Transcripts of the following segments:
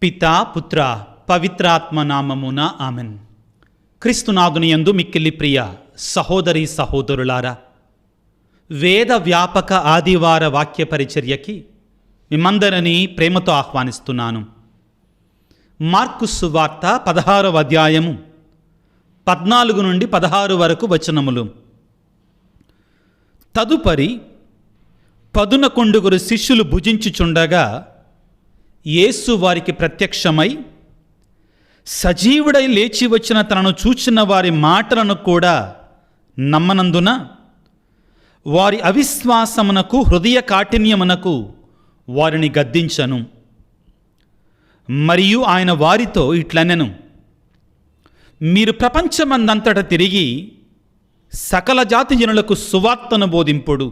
పితా పుత్ర పవిత్రాత్మ నామమున ఆమెన్. క్రీస్తునాథుని యందు మిక్కిలి ప్రియ సహోదరి సహోదరులారా, వేద వ్యాపక ఆదివార వాక్య పరిచర్యకి మిమ్మందరినీ ప్రేమతో ఆహ్వానిస్తున్నాను. మార్కు సువార్త 16వ అధ్యాయము 14 నుండి 16 వరకు వచనములు. తదుపరి 11 శిష్యులు భుజించుచుండగా యేసు వారికి ప్రత్యక్షమై సజీవుడై లేచి వచ్చిన తనను చూచిన వారి మాటలను కూడా నమ్మనందున వారి అవిశ్వాసమునకు హృదయ కాఠిన్యమునకు వారిని గద్దించను. మరియు ఆయన వారితో ఇట్లనెను, మీరు ప్రపంచమందంతట తిరిగి సకల జాతి జనులకు సువార్తను బోధింపుడు.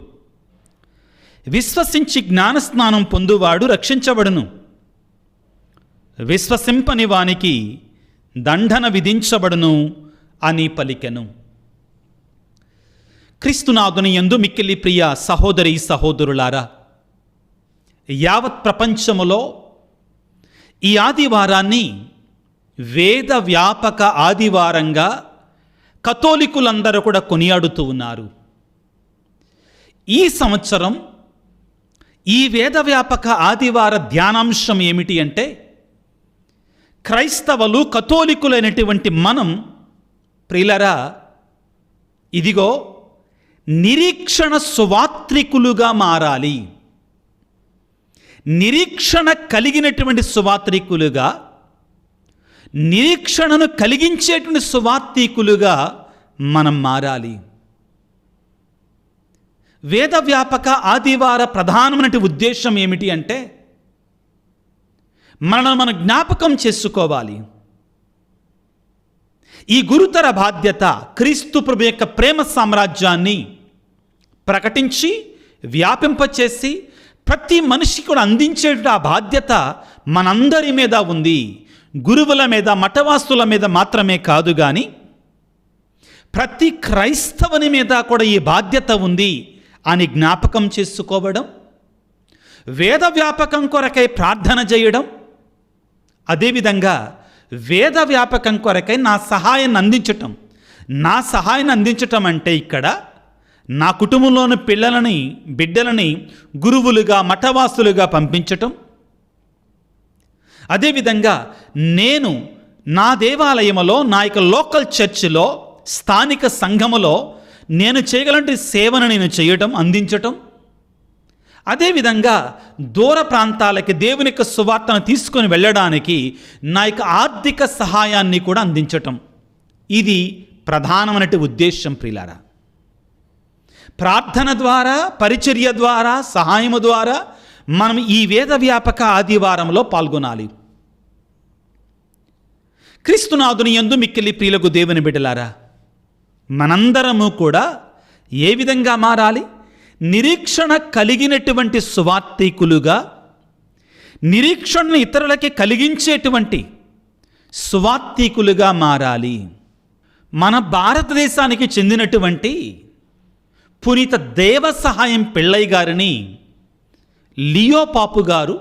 విశ్వసించి జ్ఞానస్నానం పొందువాడు రక్షించబడును, విశ్వసింపని వానికి దండన విధించబడును అని పలికెను. క్రీస్తునాథుని యందు మిక్కిలి ప్రియ సహోదరి సహోదరులారా, యావత్ ప్రపంచములో ఈ ఆదివారాన్ని వేద వ్యాపక ఆదివారంగా కథోలికులందరూ కూడా కొనియాడుతూ ఉన్నారు. ఈ సంవత్సరం ఈ వేద వ్యాపక ఆదివార ధ్యానాంశం ఏమిటి అంటే, క్రైస్తవులు కథోలికులైనటువంటి మనం ప్రియులరా, ఇదిగో నిరీక్షణ సువాత్రికులుగా మారాలి. నిరీక్షణ కలిగినటువంటి సువాత్రికులుగా, నిరీక్షణను కలిగించేటువంటి సువాత్రికులుగా మనం మారాలి. వేద వ్యాపక ఆదివార ప్రధానమైన ఉద్దేశం ఏమిటి అంటే, మనం జ్ఞాపకం చేసుకోవాలి. ఈ గురుతర బాధ్యత క్రీస్తు ప్రభు యొక్క ప్రేమ సామ్రాజ్యాన్ని ప్రకటించి వ్యాపింపచేసి ప్రతి మనిషికి కూడా అందించే ఆ బాధ్యత మనందరి మీద ఉంది. గురువుల మీద, మఠవాసుల మీద మాత్రమే కాదు, కానీ ప్రతి క్రైస్తవుని మీద కూడా ఈ బాధ్యత ఉంది అని జ్ఞాపకం చేసుకోవడం, వేద వ్యాపకం కొరకై ప్రార్థన చేయడం, అదేవిధంగా వేద వ్యాపకం కొరకై నా సహాయాన్ని అందించటం. నా సహాయాన్ని అందించటం అంటే ఇక్కడ నా కుటుంబంలోని బిడ్డలని గురువులుగా, మఠవాసులుగా పంపించటం. అదేవిధంగా నేను నా దేవాలయంలో, నా యొక్క లోకల్ చర్చిలో, స్థానిక సంఘములో నేను చేయగలంటి సేవను నేను చేయటం, అందించటం. అదేవిధంగా దూర ప్రాంతాలకి దేవుని యొక్క సువార్తను తీసుకొని వెళ్ళడానికి నా యొక్క ఆర్థిక సహాయాన్ని కూడా అందించటం. ఇది ప్రధానమైన ఉద్దేశం ప్రియులారా. ప్రార్థన ద్వారా, పరిచర్య ద్వారా, సహాయము ద్వారా మనం ఈ వేద వ్యాపక ఆదివారంలో పాల్గొనాలి. క్రీస్తునాథుని యందు మిక్కిలి ప్రియులకు దేవుని బిడ్డలారా, మనందరము కూడా ఏ విధంగా మారాలి? నిరీక్షణ కలిగినటువంటి సువార్తికులుగా, నిరీక్షణను ఇతరులకి కలిగించేటువంటి సువార్తికులుగా మారాలి. మన భారతదేశానికి చెందినటువంటి పునీత దేవ సహాయం పిళ్ళయ్య గారిని లియో పాపు గారు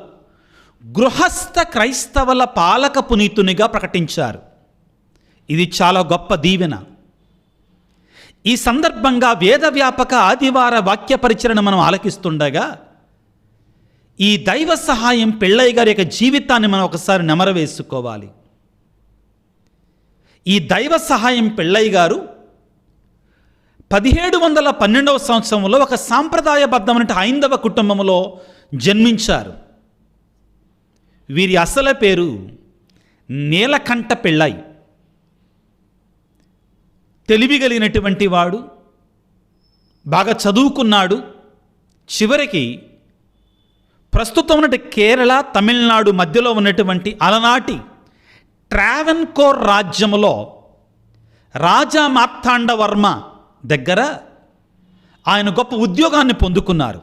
గృహస్థ క్రైస్తవుల పాలక పునీతునిగా ప్రకటించారు. ఇది చాలా గొప్ప దీవెన. ఈ సందర్భంగా వేద వ్యాపక ఆదివార వాక్య పరిచరణ మనం ఆలకిస్తుండగా ఈ దైవ సహాయం పిళ్ళయ్య గారి యొక్క జీవితాన్ని మనం ఒకసారి నెమరవేసుకోవాలి. ఈ దైవ సహాయం పిళ్ళయ్య గారు 1712వ సంవత్సరంలో ఒక సాంప్రదాయబద్ధమైన హైందవ కుటుంబంలో జన్మించారు. వీరి అసలు పేరు నీలకంఠ పిళ్ళయ్య. తెలివి కలిగినటువంటి వాడు, బాగా చదువుకున్నాడు. చివరికి ప్రస్తుతం ఉన్నటువంటి కేరళ, తమిళనాడు మధ్యలో ఉన్నటువంటి అలనాటి ట్రావెన్కోర్ రాజ్యములో రాజా మార్తాండవర్మ దగ్గర ఆయన గొప్ప ఉద్యోగాన్ని పొందుకున్నారు.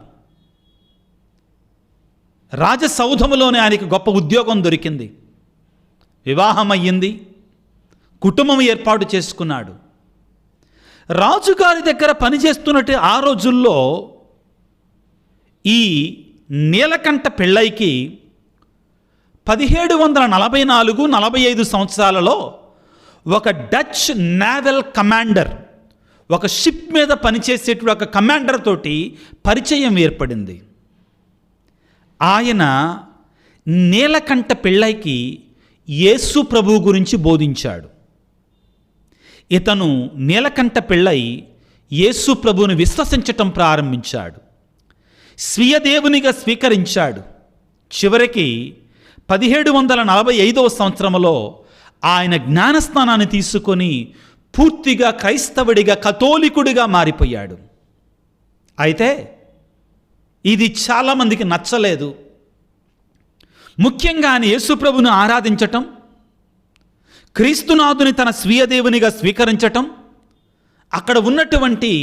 రాజసౌధములోనే ఆయనకి గొప్ప ఉద్యోగం దొరికింది. వివాహం అయ్యింది, కుటుంబం ఏర్పాటు చేసుకున్నాడు. రాజుగారి దగ్గర పనిచేస్తున్నట్టు ఆ రోజుల్లో ఈ నీలకంఠ పిళ్ళయ్యకి 1744-45 సంవత్సరాలలో ఒక డచ్ నేవల్ కమాండర్, ఒక షిప్ మీద పనిచేసేటువంటి ఒక కమాండర్ తోటి పరిచయం ఏర్పడింది. ఆయన నీలకంఠ పిళ్ళైకి యేసు ప్రభువు గురించి బోధించాడు. ఇతను నీలకంఠ పిళ్ళై యేసు ప్రభువుని విశ్వసించటం ప్రారంభించాడు. స్వీయ దేవునిగా స్వీకరించాడు. చివరికి 1745 సంవత్సరంలో ఆయన జ్ఞానస్నానాన్ని తీసుకొని పూర్తిగా క్రైస్తవుడిగా, కథోలికుడిగా మారిపోయాడు. అయితే ఇది చాలామందికి నచ్చలేదు. ముఖ్యంగా ఆయన యేసుప్రభుని ఆరాధించటం, క్రీస్తునాథుని తన స్వీయ దేవునిగా స్వీకరించటం అక్కడ ఉన్నటువంటి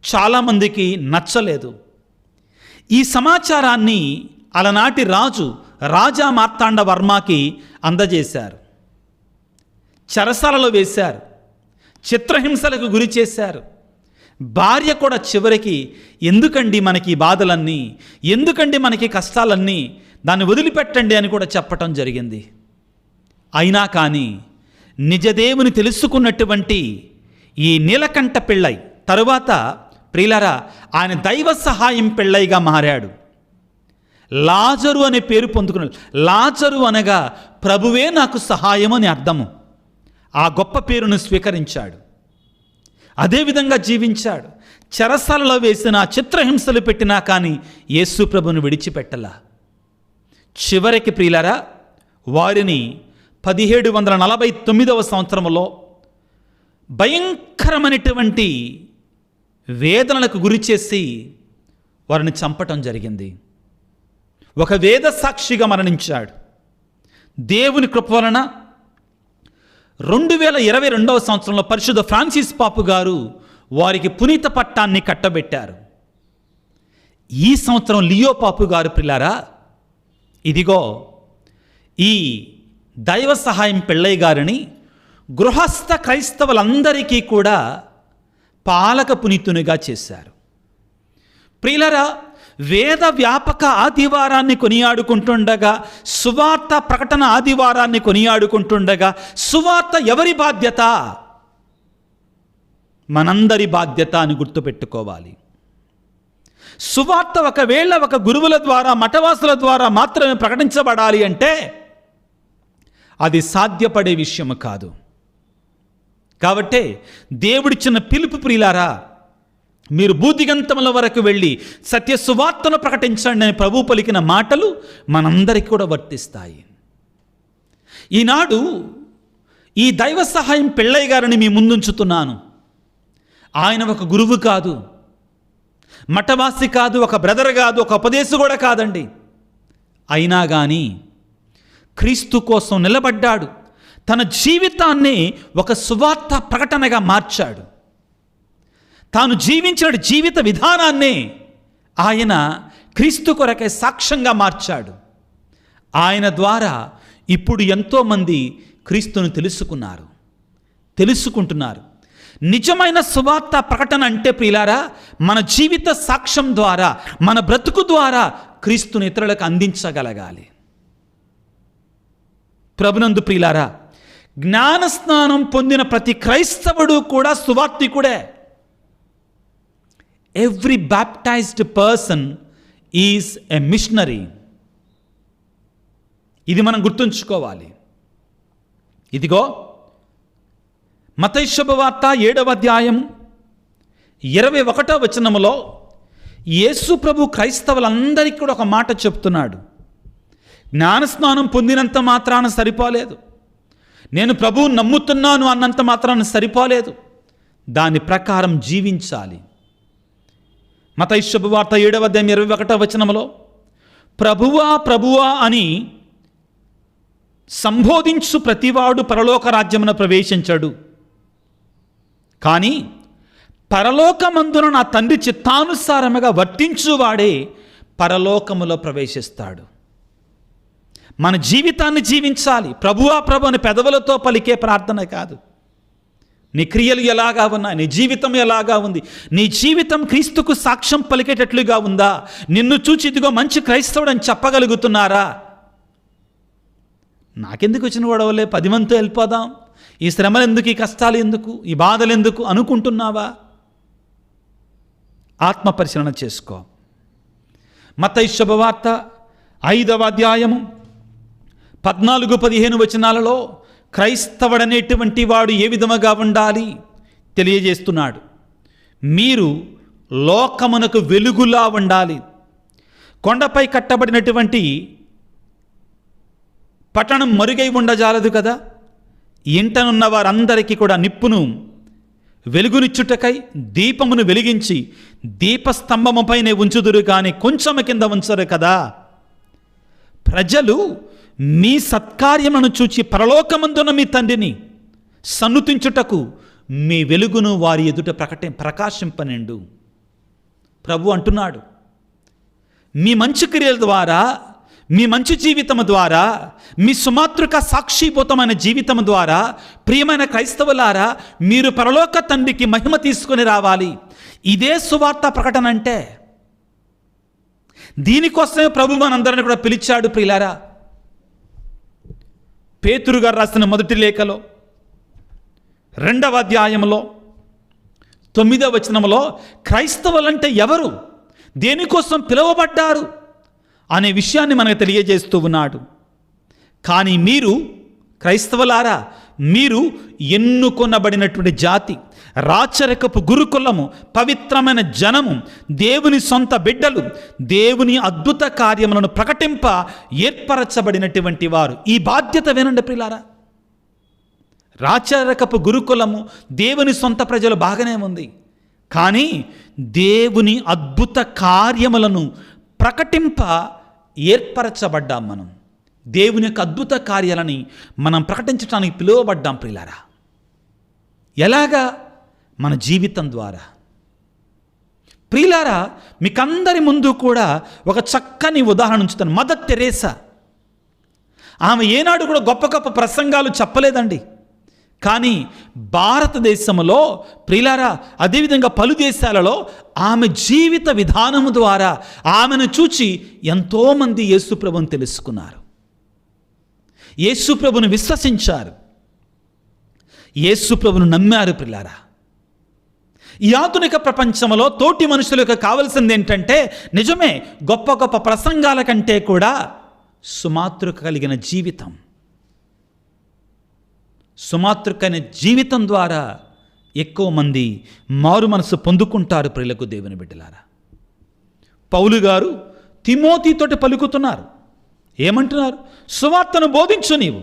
చాలామందికి నచ్చలేదు. ఈ సమాచారాన్ని అలనాటి రాజా మార్తాండ వర్మకి అందజేశారు. చెరసాలలో వేశారు, చిత్రహింసలకు గురి చేశారు. భార్య కూడా చివరికి ఎందుకండి మనకి ఈ బాధలన్నీ, ఎందుకండి మనకి కష్టాలన్నీ, దాన్ని వదిలిపెట్టండి అని కూడా చెప్పటం జరిగింది. అయినా కానీ నిజదేవుని తెలుసుకున్నటువంటి ఈ నీలకంఠ పిళ్ళై తరువాత ప్రియులారా ఆయన దైవ సహాయం పిళ్ళైగా మారాడు. లాజరు అనే పేరు పొందుకున్నాడు. లాజరు అనగా ప్రభువే నాకు సహాయం అని అర్థము. ఆ గొప్ప పేరును స్వీకరించాడు. అదేవిధంగా జీవించాడు. చెరసాలలో వేసిన చిత్రహింసలు పెట్టినా కానీ యేసు ప్రభుని విడిచిపెట్టలా. చివరికి ప్రియులారా వారిని 1749 సంవత్సరంలో భయంకరమైనటువంటి వేదనలకు గురి చేసి వారిని చంపటం జరిగింది. ఒక వేద సాక్షిగా మరణించాడు. దేవుని కృప వలన 2022 సంవత్సరంలో పరిశుద్ధ ఫ్రాన్సిస్ పాపు గారు వారికి పునీత పట్టాన్ని కట్టబెట్టారు. ఈ సంవత్సరం లియో పాపు గారు ప్రియులారా ఇదిగో ఈ దైవ సహాయం పిళ్ళయ్య గారిని గృహస్థ క్రైస్తవులందరికీ కూడా పాలక పునీతునిగా చేశారు. ప్రియులారా వేద వ్యాపక ఆదివారాన్ని కొనియాడుకుంటుండగా, సువార్త ప్రకటన ఆదివారాన్ని కొనియాడుకుంటుండగా సువార్త ఎవరి బాధ్యత? మనందరి బాధ్యత అని గుర్తుపెట్టుకోవాలి. సువార్త ఒకవేళ ఒక గురువుల ద్వారా, మఠవాసుల ద్వారా మాత్రమే ప్రకటించబడాలి అంటే అది సాధ్యపడే విషయం కాదు. కాబట్టే దేవుడిచ్చిన పిలుపు ప్రియులారా, మీరు భూదిగంతముల వరకు వెళ్ళి సత్య సువార్తను ప్రకటించండి అని ప్రభు పలికిన మాటలు మనందరికీ కూడా వర్తిస్తాయి. ఈనాడు ఈ దైవ సహాయం పిళ్ళయ్య గారిని మీ ముందుంచుతున్నాను. ఆయన ఒక గురువు కాదు, మఠవాసి కాదు, ఒక బ్రదర్ కాదు, ఒక ఉపదేశం కూడా కాదండి. అయినా కానీ క్రీస్తు కోసం నిలబడ్డాడు. తన జీవితాన్ని ఒక సువార్త ప్రకటనగా మార్చాడు. తాను జీవించిన జీవిత విధానాన్ని ఆయన క్రీస్తు కొరకే సాక్ష్యంగా మార్చాడు. ఆయన ద్వారా ఇప్పుడు ఎంతోమంది క్రీస్తును తెలుసుకుంటున్నారు. నిజమైన సువార్త ప్రకటన అంటే ప్రియులారా మన జీవిత సాక్ష్యం ద్వారా, మన బ్రతుకు ద్వారా క్రీస్తుని ఇతరులకు అందించగలగాలి. ప్రభునందు ప్రియులారా జ్ఞానస్నానం పొందిన ప్రతి క్రైస్తవుడు కూడా సువార్తికుడే. Every baptized person is a missionary. ఇది మనం గుర్తుంచుకోవాలి. ఇదిగో మత్తయి శుభవార్త 7వ అధ్యాయం 21వ వచనములో యేసు ప్రభు క్రైస్తవులందరికీ కూడా ఒక మాట చెప్తున్నాడు. జ్ఞానస్నానం పొందినంత మాత్రాన సరిపోలేదు, నేను ప్రభువుని నమ్ముతున్నాను అన్నంత మాత్రాన సరిపోలేదు, దాని ప్రకారం జీవించాలి. మత్తయి శుభవార్త 7వ అధ్యాయం 21వ వచనములో ప్రభువా ప్రభువా అని సంబోధించు ప్రతివాడు పరలోక రాజ్యమున ప్రవేశించడు, కానీ పరలోకమందున నా తండ్రి చిత్తానుసారముగా వర్తించువాడే పరలోకములో ప్రవేశిస్తాడు. మన జీవితాన్ని జీవించాలి. ప్రభువా ప్రభు అని పెదవులతో పలికే ప్రార్థన కాదు. నీ క్రియలు ఎలాగా ఉన్నాయి, నీ జీవితం ఎలాగా ఉంది, నీ జీవితం క్రీస్తుకు సాక్ష్యం పలికేటట్లుగా ఉందా? నిన్ను చూచి ఇదిగో మంచి క్రైస్తవుడు అని చెప్పగలుగుతున్నారా? నాకెందుకు వచ్చిన గొడవలే, 10 మందితో వెళ్ళిపోదాం, ఈ శ్రమలు ఎందుకు, ఈ కష్టాలు ఎందుకు, ఈ బాధలు ఎందుకు అనుకుంటున్నావా? ఆత్మ పరిశీలన చేసుకో. మత్తయి శుభవార్త 5వ అధ్యాయము 14-15 వచనాలలో క్రైస్తవుడనేటువంటి వాడు ఏ విధముగా ఉండాలి తెలియజేస్తున్నాడు. మీరు లోకమునకు వెలుగులా ఉండాలి. కొండపై కట్టబడినటువంటి పట్టణం మరుగై ఉండజాలదు కదా. ఇంటనున్న వారందరికీ కూడా నిప్పును వెలుగునిచ్చుటకై దీపమును వెలిగించి దీపస్తంభముపైనే ఉంచుదురు కానీ కొంచెము కింద ఉంచరు కదా. ప్రజలు మీ సత్కార్యమును చూచి పరలోకమందున మీ తండ్రిని సన్నుతించుటకు మీ వెలుగును వారి ఎదుట ప్రకాశింపనిండు. ప్రభు అంటున్నాడు, మీ మంచి క్రియల ద్వారా, మీ మంచి జీవితం ద్వారా, మీ సుమాతృక సాక్షిభూతమైన జీవితం ద్వారా ప్రియమైన క్రైస్తవులారా మీరు పరలోక తండ్రికి మహిమ తీసుకొని రావాలి. ఇదే సువార్త ప్రకటన అంటే. దీనికోసమే ప్రభు మనందరిని కూడా పిలిచాడు. ప్రియులారా, పేతురు గారు రాసిన మొదటి లేఖలో 2వ అధ్యాయంలో 9వ వచనంలో క్రైస్తవులంటే ఎవరు, దేనికోసం పిలువబడ్డారు అనే విషయాన్ని మనకు తెలియజేస్తూ ఉన్నాడు. కానీ మీరు క్రైస్తవులారా, మీరు ఎన్నుకొనబడినటువంటి జాతి, రాచరికపు గురుకులము, పవిత్రమైన జనము, దేవుని సొంత బిడ్డలు, దేవుని అద్భుత కార్యములను ప్రకటింప ఏర్పరచబడినటువంటి వారు. ఈ బాధ్యత వినండి ప్రియులారా. రాచరికపు గురుకులము, దేవుని సొంత ప్రజలు బాగానే ఉంది. కానీ దేవుని అద్భుత కార్యములను ప్రకటింప ఏర్పరచబడ్డాం. మనం దేవుని యొక్క అద్భుత కార్యాలని మనం ప్రకటించడానికి పిలువబడ్డాం ప్రియులారా. ఎలాగా? మన జీవితం ద్వారా. ప్రియులారా, మీకందరి ముందు కూడా ఒక చక్కని ఉదాహరణ ఉంచుతాను. మదర్ తెరేసా, ఆమె ఏనాడు కూడా గొప్ప గొప్ప ప్రసంగాలు చెప్పలేదండి. కానీ భారతదేశంలో ప్రియులారా, అదేవిధంగా పలు దేశాలలో ఆమె జీవిత విధానము ద్వారా ఆమెను చూచి ఎంతోమంది యేసుప్రభుని తెలుసుకున్నారు, యేసుప్రభుని విశ్వసించారు, యేసుప్రభుని నమ్మారు. ప్రియులారా, ఈ ఆధునిక ప్రపంచంలో తోటి మనుషులకు కావలసింది ఏంటంటే, నిజమే గొప్ప గొప్ప ప్రసంగాల కంటే కూడా సుమాతృక కలిగిన జీవితం. సుమాతృకైన జీవితం ద్వారా ఎక్కువ మంది మారు మనసు పొందుకుంటారు. ప్రియులకు దేవుని బిడ్డలారా, పౌలు గారు తిమోతితోటి పలుకుతున్నారు. ఏమంటున్నారు? సువార్తను బోధించు. నీవు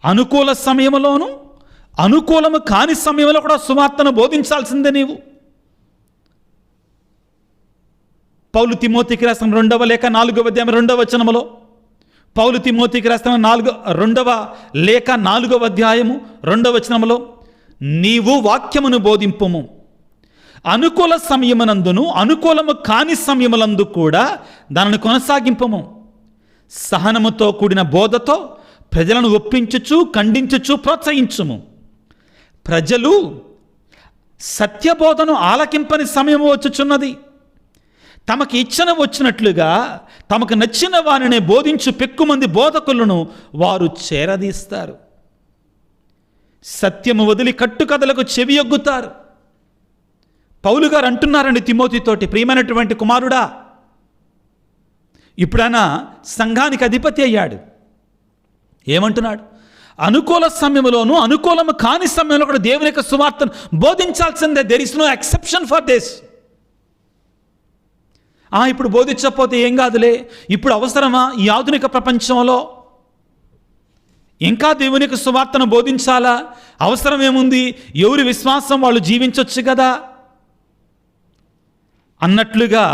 అనుకూల సమయంలోను అనుకూలము కాని సమయంలో కూడా సువార్తను బోధించాల్సిందే. నీవు పౌలు తిమోతికి రాసిన 2వ లేఖ 4వ అధ్యాయం 2వ వచనములో, పౌలు తిమోతికి రాసిన 2వ లేఖ 4వ అధ్యాయము 2వ వచనములో, నీవు వాక్యమును బోధింపుము, అనుకూల సమయమునందును అనుకూలము కాని సమయములందు కూడా దానిని కొనసాగింపము, సహనముతో కూడిన బోధతో ప్రజలను ఒప్పించుచు ఖండించుచు ప్రోత్సహించుము. ప్రజలు సత్యబోధను ఆలకింపని సమయం వచ్చుచున్నది. తమకు ఇచ్చన వచ్చినట్లుగా తమకు నచ్చిన వారిని బోధించు పెక్కుమంది బోధకులను వారు చేరదీస్తారు. సత్యము వదిలి కట్టుకథలకు చెవియొగ్గుతారు. పౌలు గారు అంటున్నారండి తిమోతితోటి, ప్రియమైనటువంటి కుమారుడా, ఇప్పుడైనా సంఘానికి అధిపతి అయ్యాడు. ఏమంటున్నాడు? అనుకూల సమయంలోను అనుకూలము కాని సమయంలో కూడా దేవుని యొక్క సువార్తను బోధించాల్సిందే. There is no exception for this. ఇప్పుడు బోధించకపోతే ఏం కాదులే, ఇప్పుడు అవసరమా ఈ ఆధునిక ప్రపంచంలో? ఇంకా దేవుని యొక్క సువార్తను బోధించాలా? అవసరం ఏముంది? ఎవరి విశ్వాసం వాళ్ళు జీవించవచ్చు కదా అన్నట్లుగా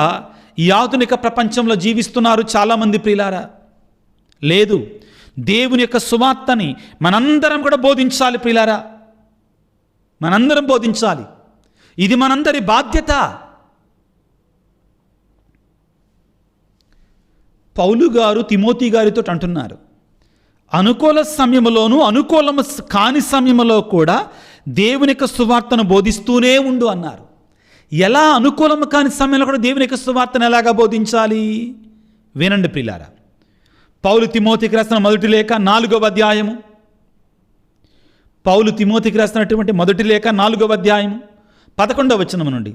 ఈ ఆధునిక ప్రపంచంలో జీవిస్తున్నారు చాలామంది. ప్రియులారా, లేదు, దేవుని యొక్క సువార్తని మనందరం కూడా బోధించాలి. ప్రియులారా, మనందరం బోధించాలి. ఇది మనందరి బాధ్యత. పౌలు గారు తిమోతి గారితో అంటున్నారు, అనుకూల సమయంలోను అనుకూలము కాని సమయంలో కూడా దేవుని యొక్క సువార్తను బోధిస్తూనే ఉండు అన్నారు. ఎలా అనుకూలము కాని సమయంలో కూడా దేవుని యొక్క సువార్తను ఎలాగా బోధించాలి? వినండి ప్రియులారా. పౌలు తిమోతికి రాసిన మొదటి లేఖ 4వ అధ్యాయము, పౌలు తిమోతికి రాసినటువంటి మొదటి లేఖ 4వ అధ్యాయము 11వ వచనం నుండి,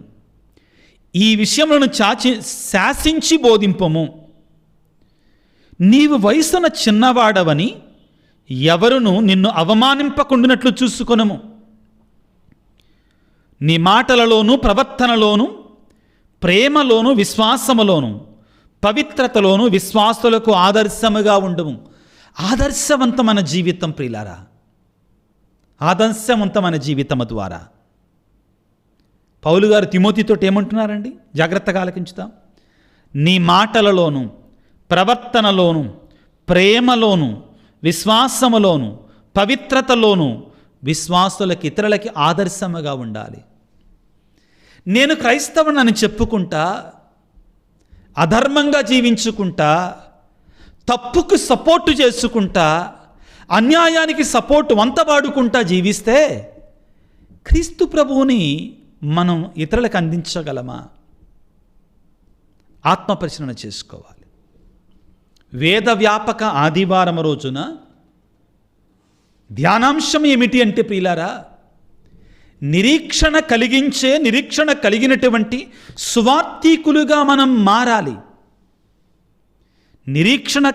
ఈ విషయములను శాసించి బోధింపము. నీవు వయసున చిన్నవాడవని ఎవరును నిన్ను అవమానింపకుండానట్లు చూసుకొనుము. నీ మాటలలోను ప్రవర్తనలోను ప్రేమలోను విశ్వాసములోను పవిత్రతలోను విశ్వాసులకు ఆదర్శముగా ఉండుము. ఆదర్శవంతమైన జీవితం ప్రియులారా, ఆదర్శవంతమైన జీవితము ద్వారా పౌలు గారు తిమోతితో ఏమంటున్నారండి? జాగ్రత్తగా ఆలకించుతాం. నీ మాటలలోను ప్రవర్తనలోను ప్రేమలోను విశ్వాసములోను పవిత్రతలోను విశ్వాసులకి ఇతరులకి ఆదర్శముగా ఉండాలి. నేను క్రైస్తవునని చెప్పుకుంటా, అధర్మంగా జీవించుకుంటా, తప్పుకు సపోర్టు చేసుకుంటా, అన్యాయానికి సపోర్టు వంతబాడుకుంటా జీవిస్తే క్రీస్తు ప్రభువుని మనం ఇతరులకు అందించగలమా? ఆత్మపరిశీలన చేసుకోవాలి. వేద వ్యాపక ఆదివారం రోజున ధ్యానాంశం ఏమిటి అంటే ప్రియులారా, నిరీక్షణ కలిగినటువంటి సువార్తికులుగా మనం మారాలి. నిరీక్షణ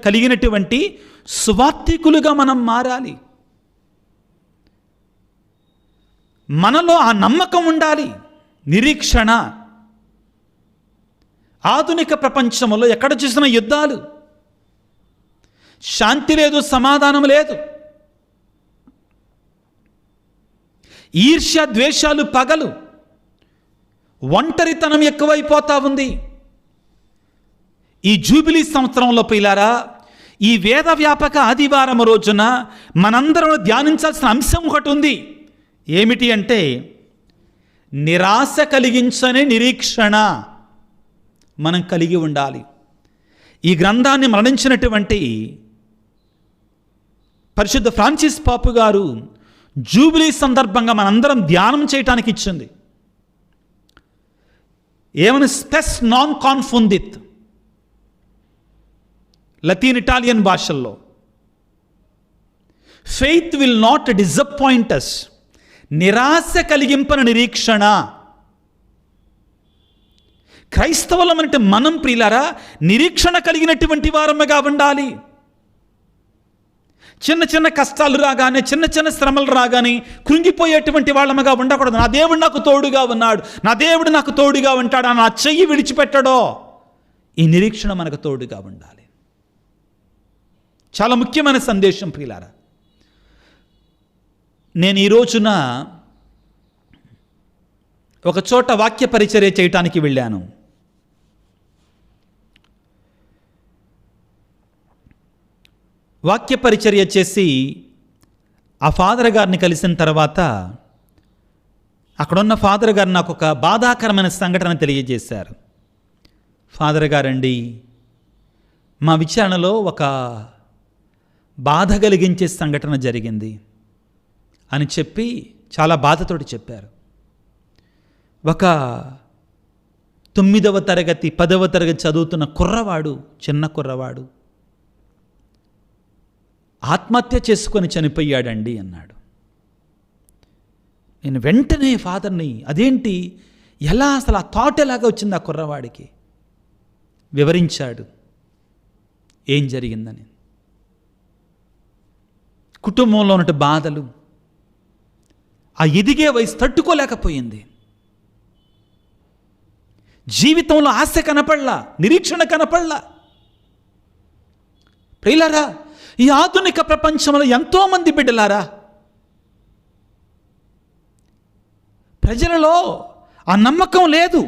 కలిగినటువంటి సువార్తికులుగా మనం మారాలి. మనలో ఆ నమ్మకం ఉండాలి. నిరీక్షణ. ఆధునిక ప్రపంచంలో ఎక్కడ చూసిన యుద్ధాలు, శాంతి లేదు, సమాధానం లేదు, ఈర్ష్య ద్వేషాలు పగలు, ఒంటరితనం ఎక్కువైపోతా ఉంది. ఈ జూబిలీ సంవత్సరంలో పిల్లారా, ఈ వేద వ్యాపక ఆదివారం రోజున మనందరం ధ్యానించాల్సిన అంశం ఒకటి ఉంది. ఏమిటి అంటే నిరాశ కలిగించని నిరీక్షణ మనం కలిగి ఉండాలి. ఈ గ్రంథాన్ని మరణించినటువంటి పరిశుద్ధ ఫ్రాన్సిస్ పాపు గారు జూబిలీ సందర్భంగా మనందరం ధ్యానం చేయటానికి ఇచ్చింది. ఏమని? స్పెస్ నాన్ కాన్ఫుందిత్, లతీన్ ఇటాలియన్ భాషల్లో. Faith will not disappoint us. నిరాశ కలిగింపని నిరీక్షణ. క్రైస్తవులం అంటే మనం ప్రియులారా నిరీక్షణ కలిగినటువంటి వారముగా ఉండాలి. చిన్న చిన్న కష్టాలు రాగానే, చిన్న చిన్న శ్రమలు రాగానే కృంగిపోయేటువంటి వాళ్ళముగా ఉండకూడదు. నా దేవుడు నాకు తోడుగా ఉన్నాడు, నా దేవుడు నాకు తోడుగా ఉంటాడు, నా చెయ్యి విడిచిపెట్టడో. ఈ నిరీక్షణ మనకు తోడుగా ఉండాలి. చాలా ముఖ్యమైన సందేశం ప్రియులారా. నేను ఈ రోజున ఒక చోట వాక్య పరిచర్య చేయటానికి వెళ్ళాను. వాక్య పరిచర్య చేసి ఆ ఫాదర్ గారిని కలిసిన తర్వాత అక్కడున్న ఫాదర్ గారు నాకు ఒక బాధాకరమైన సంఘటన తెలియజేశారు. ఫాదర్ గారండి, మా విచారణలో ఒక బాధ కలిగించే సంఘటన జరిగింది అని చెప్పి చాలా బాధతోటి చెప్పారు. ఒక 9వ తరగతి 10వ తరగతి చదువుతున్న కుర్రవాడు, చిన్న కుర్రవాడు ఆత్మహత్య చేసుకొని చనిపోయాడండి అన్నాడు. నేను వెంటనే ఫాదర్ని, అదేంటి, ఎలా, అసలు ఆ థాట్ ఎలాగా వచ్చింది ఆ కుర్రవాడికి వివరించాడు ఏం జరిగిందని. కుటుంబంలో ఉన్న బాధలు, ఆ ఎదిగే వయసు తట్టుకోలేకపోయింది. జీవితంలో ఆశ కనపడలా, నిరీక్షణ కనపడలా. ప్రియులారా, ఈ ఆధునిక ప్రపంచంలో ఎంతోమంది బిడ్డలారా, ప్రజలలో ఆ నమ్మకం లేదు.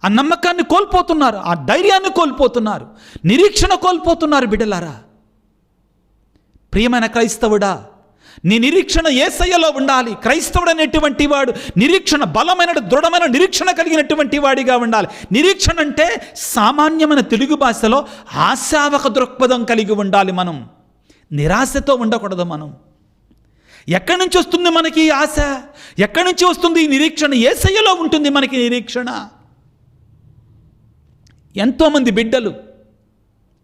ఆ నమ్మకాన్ని కోల్పోతున్నారు, ఆ ధైర్యాన్ని కోల్పోతున్నారు, నిరీక్షణ కోల్పోతున్నారు బిడ్డలారా. ప్రియమైన క్రైస్తవుడా, నీ నిరీక్షణ యేసయ్యలో ఉండాలి. క్రైస్తవుడు అనేటువంటి వాడు నిరీక్షణ, బలమైన దృఢమైన నిరీక్షణ కలిగినటువంటి వాడిగా ఉండాలి. నిరీక్షణ అంటే సామాన్యమైన తెలుగు భాషలో ఆశావక దృక్పథం కలిగి ఉండాలి. మనం నిరాశతో ఉండకూడదు. మనం ఎక్కడి నుంచి వస్తుంది మనకి ఆశ? ఎక్కడి నుంచి వస్తుంది ఈ నిరీక్షణ? యేసయ్యలో ఉంటుంది మనకి నిరీక్షణ. ఎంతోమంది బిడ్డలు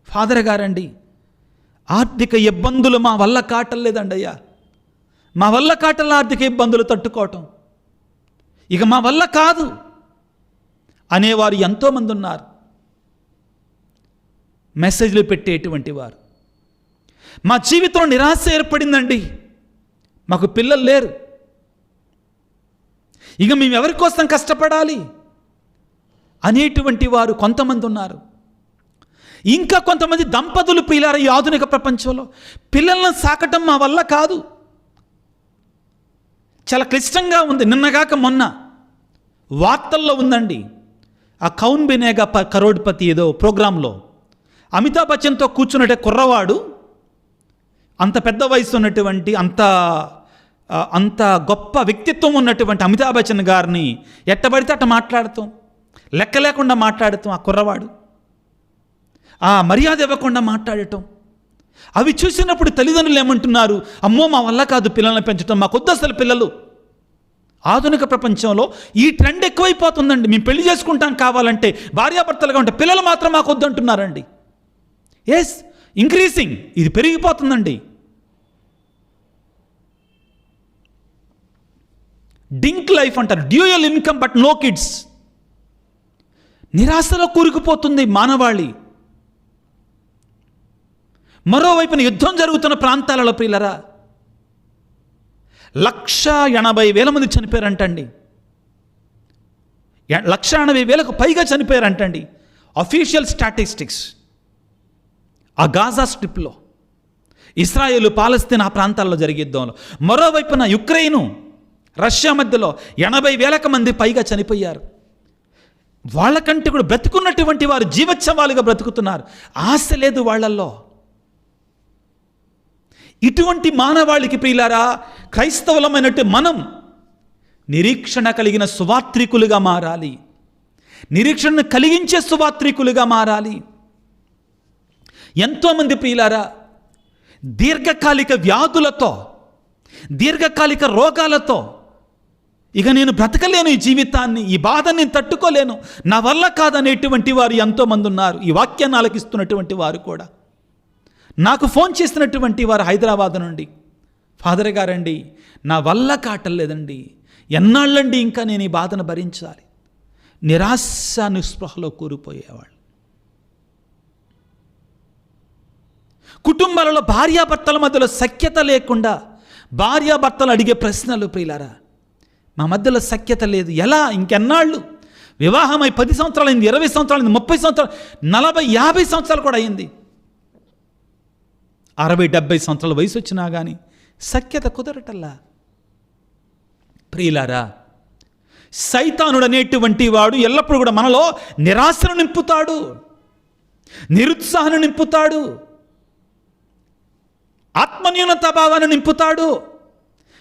ఫాదర్ గారండి, ఆర్థిక ఇబ్బందులు మా వల్ల కాటలేదండి అయ్యా, మా వల్ల కాటల ఆర్థిక ఇబ్బందులు తట్టుకోవటం, ఇక మా వల్ల కాదు అనేవారు ఎంతోమంది ఉన్నారు. మెసేజ్లు పెట్టేటువంటి వారు. మా జీవితంలో నిరాశ ఏర్పడిందండి, మాకు పిల్లలు లేరు, ఇక మేము ఎవరి కోసం కష్టపడాలి అనేటువంటి వారు కొంతమంది ఉన్నారు. ఇంకా కొంతమంది దంపతులు ప్రియులారా, ఈ ఆధునిక ప్రపంచంలో పిల్లలను సాకటం మా వల్ల కాదు, చాలా క్లిష్టంగా ఉంది. నిన్నగాక మొన్న వార్తల్లో ఉందండి, ఆ కౌన్ బినేగా కరోడ్పతి ఏదో ప్రోగ్రాంలో అమితాబ్ బచ్చన్తో కూర్చున్నట్టే కుర్రవాడు, అంత పెద్ద వయసు ఉన్నటువంటి అంత గొప్ప వ్యక్తిత్వం ఉన్నటువంటి అమితాబ్ బచ్చన్ గారిని ఎట్టబడితే అట్ట మాట్లాడుతాం, లెక్క లేకుండా మాట్లాడుతాం. ఆ కుర్రవాడు ఆ మర్యాద ఇవ్వకుండా మాట్లాడటం, అవి చూసినప్పుడు తల్లిదండ్రులు ఏమంటున్నారు, అమ్మో మా వల్ల కాదు పిల్లల్ని పెంచడం, మాకొద్దు అసలు పిల్లలు. ఆధునిక ప్రపంచంలో ఈ ట్రెండ్ ఎక్కువైపోతుందండి. మేము పెళ్లి చేసుకుంటాం కావాలంటే, భార్యాభర్తలుగా ఉంటే, పిల్లలు మాత్రం మాకొద్దు అంటున్నారండి. ఎస్, ఇంక్రీజింగ్, ఇది పెరిగిపోతుందండి. డింక్ లైఫ్ అంటారు, dual income but no kids. నిరాశలో కూరుకుపోతుంది మానవాళి. మరోవైపున యుద్ధం జరుగుతున్న ప్రాంతాలలో ప్రియులరా 180,000 మంది చనిపోయారంటండి. 180,000కు పైగా చనిపోయారంటండి అఫీషియల్ స్టాటిస్టిక్స్. ఆ గాజా స్ట్రిప్లో, ఇస్రాయేలు పాలస్తీన్ ఆ ప్రాంతాల్లో జరిగే యుద్ధంలో. మరోవైపున యుక్రెయిను రష్యా మధ్యలో 80,000 మంది పైగా చనిపోయారు. వాళ్ళకంటే కూడా బ్రతుకున్నటువంటి వారు జీవోత్సవాలుగా బ్రతుకుతున్నారు. ఆశ లేదు వాళ్ళల్లో. ఇటువంటి మానవాళికి ప్రియులారా, క్రైస్తవులమైనట్టు మనం నిరీక్షణ కలిగిన సువాత్రికులుగా మారాలి, నిరీక్షణను కలిగించే సువాత్రికులుగా మారాలి. ఎంతోమంది ప్రియులారా దీర్ఘకాలిక వ్యాధులతో, దీర్ఘకాలిక రోగాలతో, ఇక నేను బ్రతకలేను, ఈ జీవితాన్ని, ఈ బాధని నేను తట్టుకోలేను, నా వల్ల కాదనేటువంటి వారు ఎంతోమంది ఉన్నారు. ఈ వాక్యాన్ని ఆలకిస్తున్నటువంటి వారు కూడా. నాకు ఫోన్ చేసినటువంటి వారు హైదరాబాద్ నుండి, ఫాదర్ గారండి నా వల్ల కాటలేదండి, ఎన్నాళ్ళండి ఇంకా నేను ఈ బాధను భరించాలి. నిరాశ నిస్పృహలో కూలిపోయేవాళ్ళు. కుటుంబాలలో భార్యాభర్తల మధ్యలో సఖ్యత లేకుండా, భార్యాభర్తలు అడిగే ప్రశ్నలు ప్రియులారా, మా మధ్యలో సఖ్యత లేదు, ఎలా, ఇంకెన్నాళ్ళు? వివాహమై 10 సంవత్సరాలు అయింది, 20 సంవత్సరాలు అయింది, 30 సంవత్సరాలు, 40, 50 సంవత్సరాలు కూడా అయింది. 60, 70 సంవత్సరాల వయసు వచ్చినా కానీ సఖ్యత కుదరటల్లా. ప్రియులారా, సైతానుడు అనేటువంటి వాడు ఎల్లప్పుడూ కూడా మనలో నిరాశను నింపుతాడు, నిరుత్సాహాన్ని నింపుతాడు, ఆత్మన్యూనత భావాన్ని నింపుతాడు,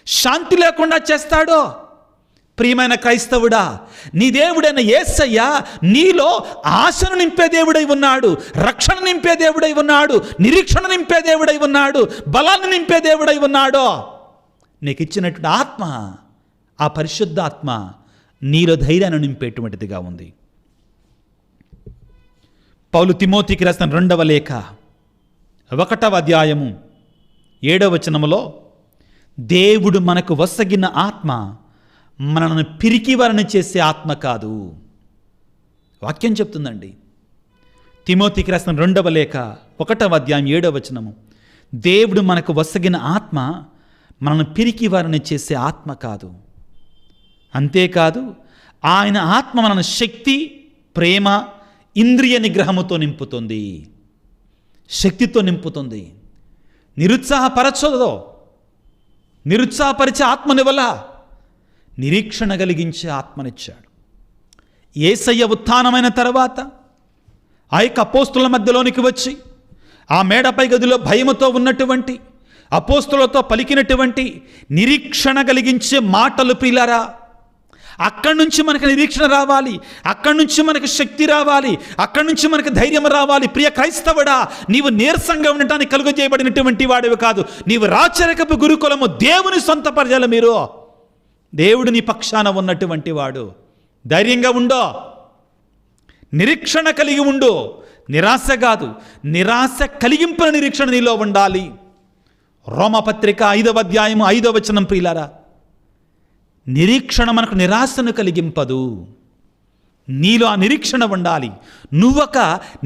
శాంతి లేకుండా చేస్తాడు. ప్రియమైన క్రైస్తవుడా, నీ దేవుడైన యేసయ్య నీలో ఆశను నింపే దేవుడై ఉన్నాడు, రక్షణ నింపే దేవుడై ఉన్నాడు, నిరీక్షణ నింపే దేవుడై ఉన్నాడు, బలాన్ని నింపే దేవుడై ఉన్నాడు. నీకు ఇచ్చినటువంటి ఆత్మ, ఆ పరిశుద్ధ ఆత్మ నీలో ధైర్యాన్ని నింపేటువంటిదిగా ఉంది. పౌలు తిమోతికి రాసిన 2వ లేఖ 1వ అధ్యాయము 7వ వచనములో, దేవుడు మనకు వసగిన ఆత్మ మనల్ని పిరికివారిని చేసే ఆత్మ కాదు. వాక్యం చెప్తుందండి. తిమోతికి రాసిన 2వ లేఖ 1వ అధ్యాయం 7వ వచనము, దేవుడు మనకు వసగిన ఆత్మ మనల్ని పిరికివారిని చేసే ఆత్మ కాదు. అంతేకాదు, ఆయన ఆత్మ మనల్ని శక్తి, ప్రేమ, ఇంద్రియ నిగ్రహముతో నింపుతుంది, శక్తితో నింపుతుంది. నిరుత్సాహపరచదో, నిరుత్సాహపరిచే ఆత్మనివల్ల నిరీక్షణ కలిగించే ఆత్మనిచ్చాడు. యేసయ్య ఉత్థానమైన తర్వాత ఆ యొక్క అపోస్తుల మధ్యలోనికి వచ్చి ఆ మేడపై గదిలో భయముతో ఉన్నటువంటి అపోస్తులతో పలికినటువంటి నిరీక్షణ కలిగించే మాటలు ప్రియులారా, అక్కడి నుంచి మనకు నిరీక్షణ రావాలి, అక్కడి నుంచి మనకు శక్తి రావాలి, అక్కడి నుంచి మనకు ధైర్యం రావాలి. ప్రియ క్రైస్తవుడా, నీవు నీరసంగా ఉండటానికి కలుగజేయబడినటువంటి వాడివి కాదు. నీవు రాచరికపు గురుకులము, దేవుని సొంత ప్రజలు. మీరు దేవుడు నీ పక్షాన ఉన్నటువంటి వాడు. ధైర్యంగా ఉండో, నిరీక్షణ కలిగి ఉండు, నిరాశ కాదు, నిరాశ కలిగింపుల నిరీక్షణ నీలో ఉండాలి. రోమపత్రిక 5వ అధ్యాయం 5వ వచనం ప్రియులారా, నిరీక్షణ మనకు నిరాశను కలిగింపదు. నీలో ఆ నిరీక్షణ ఉండాలి. నువ్వొక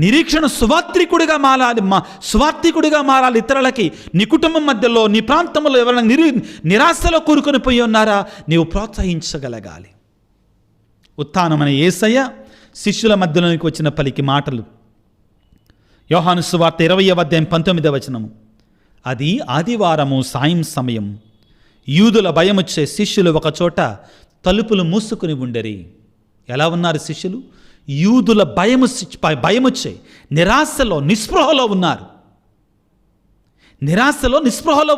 నిరీక్షణ సువార్థికుడిగా మారాలి ఇతరులకి. నీ కుటుంబం మధ్యలో, నీ ప్రాంతంలో ఎవరైనా నిరాశలో కూరుకొని పోయి ఉన్నారా, నీవు ప్రోత్సహించగలగాలి. ఉత్థానమైన యేసయ్య శిష్యుల మధ్యలోనికి వచ్చిన పలికి మాటలు, యోహాను సువార్త 20వ అధ్యాయం 19వ వచనము. అది ఆదివారము సాయం సమయం. యూదుల భయమొచ్చే శిష్యులు ఒకచోట తలుపులు మూసుకుని ఉండరి. ఎలా ఉన్నారు శిష్యులు? యూదుల భయమొచ్చే నిరాశలో, నిస్పృహలో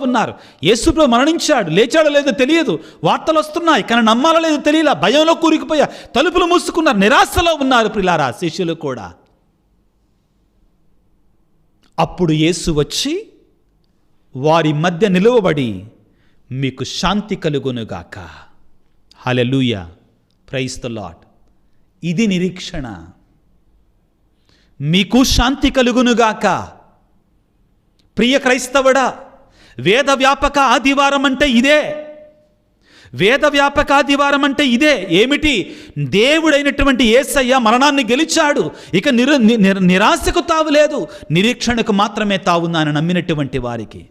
ఉన్నారు. యేసుప్రభు మరణించాడు, లేచాడో లేదో తెలియదు, వార్తలు వస్తున్నాయి కానీ నమ్మాలో లేదో తెలియలా, భయంలో కూరుకుపోయా, తలుపులు మూసుకున్నారు, నిరాశలో ఉన్నారు ప్రియులారా శిష్యులు కూడా. అప్పుడు యేసు వచ్చి వారి మధ్య నిలువబడి, మీకు శాంతి కలుగునుగాక. హల్లెలూయా, ప్రైజ్ ది లార్డ్. ఇది నిరీక్షణ. మీకు శాంతి కలుగునుగాక. ప్రియ క్రైస్తవుడా, వేద వ్యాపక ఆదివారం అంటే ఇదే. ఏమిటి? దేవుడైనటువంటి యేసయ్య మరణాన్ని గెలిచాడు. ఇక నిరాశకు తావు లేదు, నిరీక్షణకు మాత్రమే తావుందని నమ్మినటువంటి వారికి.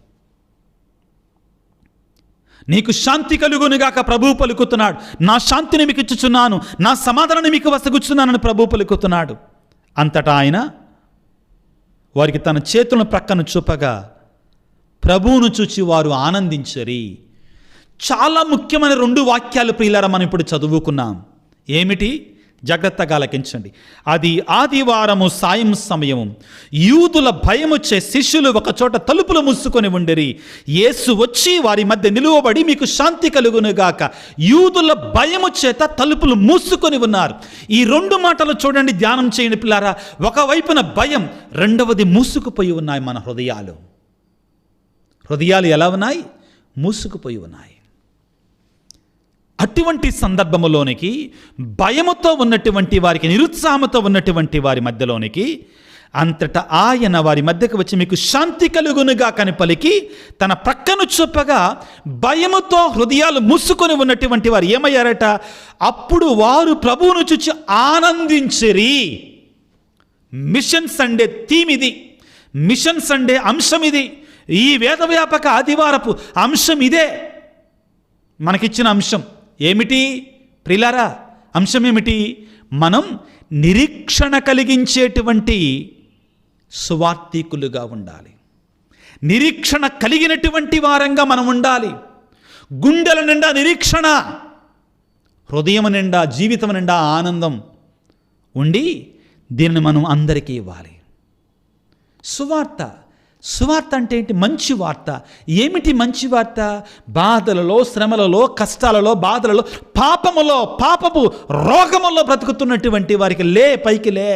నీకు శాంతి కలుగునుగాక ప్రభువు పలుకుతున్నాడు. నా శాంతిని మీకు ఇచ్చుచున్నాను, నా సమాధానాన్ని మీకు వసగుచున్నానని ప్రభువు పలుకుతున్నాడు. అంతటా ఆయన వారికి తన చేతులను ప్రక్కన చూపగా ప్రభువును చూచి వారు ఆనందించరి. చాలా ముఖ్యమైన 2 వాక్యాలు ప్రియులారా మనం ఇప్పుడు చదువుకున్నాం. ఏమిటి? జాగ్రత్తగా ఆలకించండి. అది ఆదివారము సాయం సమయము. యూదుల భయమొచ్చే శిష్యులు ఒకచోట తలుపులు మూసుకొని ఉండిరి. యేసు వచ్చి వారి మధ్య నిలువబడి, మీకు శాంతి కలుగునుగాక. యూదుల భయము చేత తలుపులు మూసుకొని ఉన్నారు. ఈ 2 మాటలు చూడండి, ధ్యానం చేయండి పిల్లారా. ఒకవైపున భయం, రెండవది మూసుకుపోయి ఉన్నాయి మన హృదయాలు. ఎలా ఉన్నాయి? మూసుకుపోయి ఉన్నాయి. అటువంటి సందర్భములోనికి భయముతో ఉన్నటువంటి వారికి, నిరుత్సాహంతో ఉన్నటువంటి వారి మధ్యలోనికి అంతటా ఆయన వారి మధ్యకు వచ్చి, మీకు శాంతి కలుగునుగా కని పలికి తన ప్రక్కను చూపగా భయముతో హృదయాలు మూసుకొని ఉన్నటువంటి వారు ఏమయ్యారట? అప్పుడు వారు ప్రభువును చూచి ఆనందించిరి. మిషన్ సండే థీమ్ ఇది, మిషన్ సండే అంశం ఇది, ఈ వేదవ్యాపక ఆదివారపు అంశం ఇదే. మనకిచ్చిన అంశం ఏమిటి ప్రియులారా? అంశం ఏమిటి? మనం నిరీక్షణ కలిగించేటువంటి సువార్థికులుగా ఉండాలి. నిరీక్షణ కలిగినటువంటి వారంగా మనం ఉండాలి. గుండెల నిండా నిరీక్షణ, హృదయం నిండా, జీవితం నిండా ఆనందం ఉండి దీనిని మనం అందరికీ ఇవ్వాలి. సువార్త అంటే ఏంటి? మంచి వార్త. ఏమిటి మంచి వార్త? బాధలలో, శ్రమలలో, కష్టాలలో, బాధలలో, పాపపు రోగములో బ్రతుకుతున్నటువంటి వారికి పైకి లే.